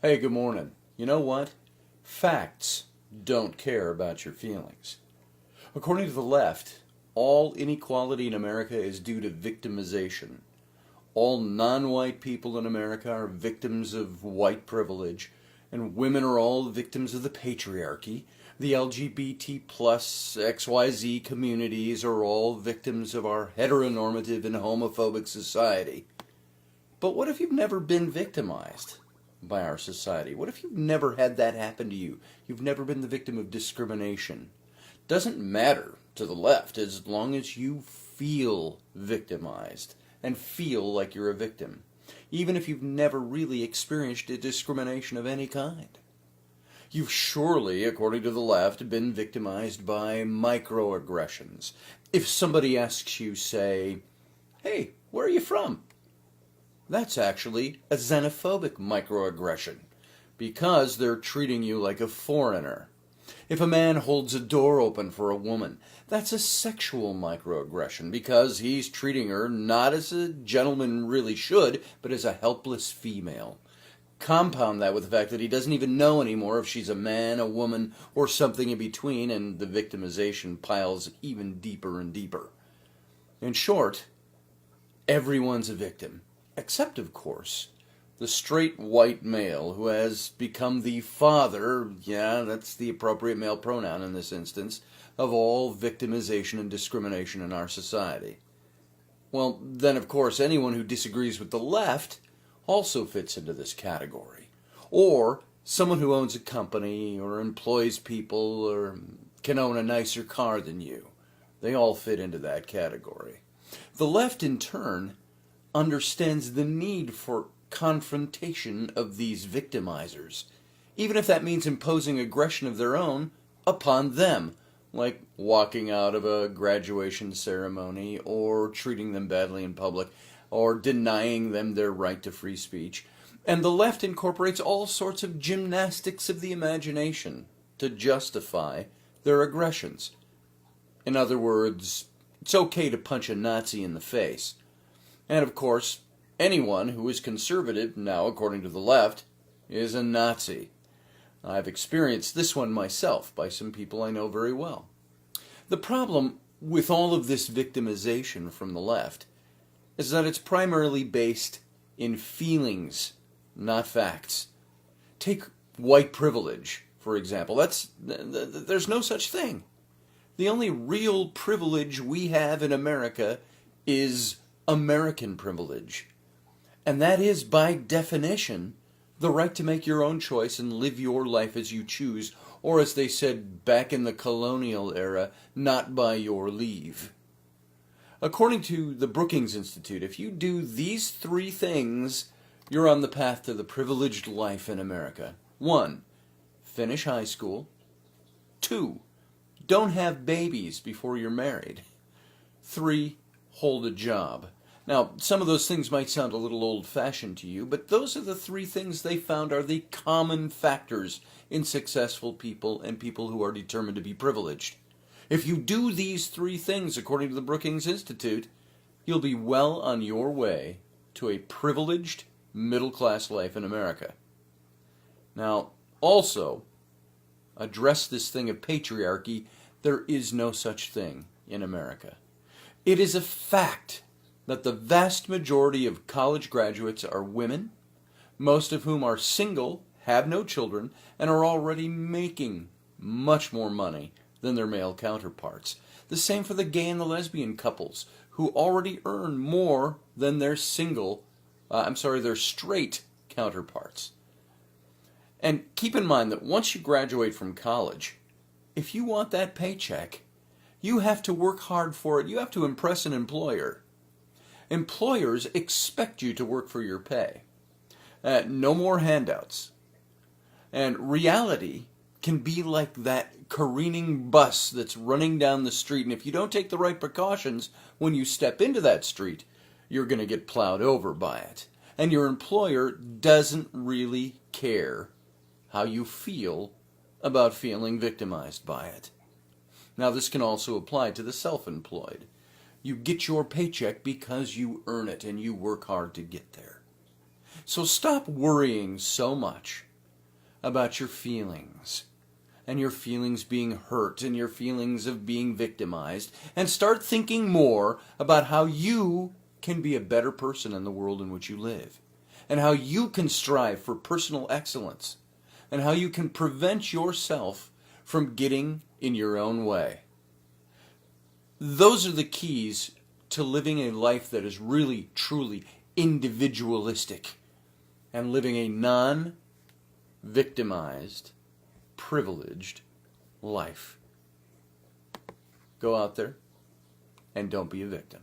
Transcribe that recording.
Hey, good morning. You know what? Facts don't care about your feelings. According to the left, all inequality in America is due to victimization. All non-white people in America are victims of white privilege, and women are all victims of the patriarchy. The LGBT plus XYZ communities are all victims of our heteronormative and homophobic society. But what if you've never been victimized by our society? What if you've never had that happen to you? You've never been the victim of discrimination. Doesn't matter to the left as long as you feel victimized and feel like you're a victim, even if you've never really experienced a discrimination of any kind. You've surely, according to the left, been victimized by microaggressions. If somebody asks you, say, "Hey, where are you from?" That's actually a xenophobic microaggression because they're treating you like a foreigner. If a man holds a door open for a woman, that's a sexual microaggression because he's treating her not as a gentleman really should, but as a helpless female. Compound that with the fact that he doesn't even know anymore if she's a man, a woman, or something in between, and the victimization piles even deeper and deeper. In short, everyone's a victim. Except, of course, the straight white male who has become the father, yeah, that's the appropriate male pronoun in this instance, of all victimization and discrimination in our society. Well, then, of course, anyone who disagrees with the left also fits into this category. Or someone who owns a company or employs people or can own a nicer car than you. They all fit into that category. The left, in turn, understands the need for confrontation of these victimizers, even if that means imposing aggression of their own upon them, like walking out of a graduation ceremony or treating them badly in public or denying them their right to free speech. And the left incorporates all sorts of gymnastics of the imagination to justify their aggressions. In other words, it's okay to punch a Nazi in the face. And of course, anyone who is conservative, now according to the left, is a Nazi. I've experienced this one myself by some people I know very well. The problem with all of this victimization from the left is that it's primarily based in feelings, not facts. Take white privilege, for example. There's no such thing. The only real privilege we have in America is American privilege. And that is, by definition, the right to make your own choice and live your life as you choose, or as they said back in the colonial era, not by your leave. According to the Brookings Institute, if you do these three things, you're on the path to the privileged life in America. 1, finish high school. 2, don't have babies before you're married. 3, hold a job. Now, some of those things might sound a little old-fashioned to you, but those are the three things they found are the common factors in successful people and people who are determined to be privileged. If you do these three things, according to the Brookings Institute, you'll be well on your way to a privileged middle-class life in America. Now, also, address this thing of patriarchy. There is no such thing in America. It is a fact that the vast majority of college graduates are women, most of whom are single, have no children, and are already making much more money than their male counterparts. The same for the gay and the lesbian couples, who already earn more than their their straight counterparts. And keep in mind that once you graduate from college, if you want that paycheck, you have to work hard for it. You have to impress an employer. Employers expect you to work for your pay. No more handouts. And reality can be like that careening bus that's running down the street, and if you don't take the right precautions when you step into that street, you're going to get plowed over by it. And your employer doesn't really care how you feel about feeling victimized by it. Now, this can also apply to the self-employed. You get your paycheck because you earn it and you work hard to get there. So stop worrying so much about your feelings, and your feelings being hurt, and your feelings of being victimized, and start thinking more about how you can be a better person in the world in which you live, and how you can strive for personal excellence, and how you can prevent yourself from getting in your own way. Those are the keys to living a life that is really, truly individualistic, and living a non-victimized, privileged life. Go out there and don't be a victim.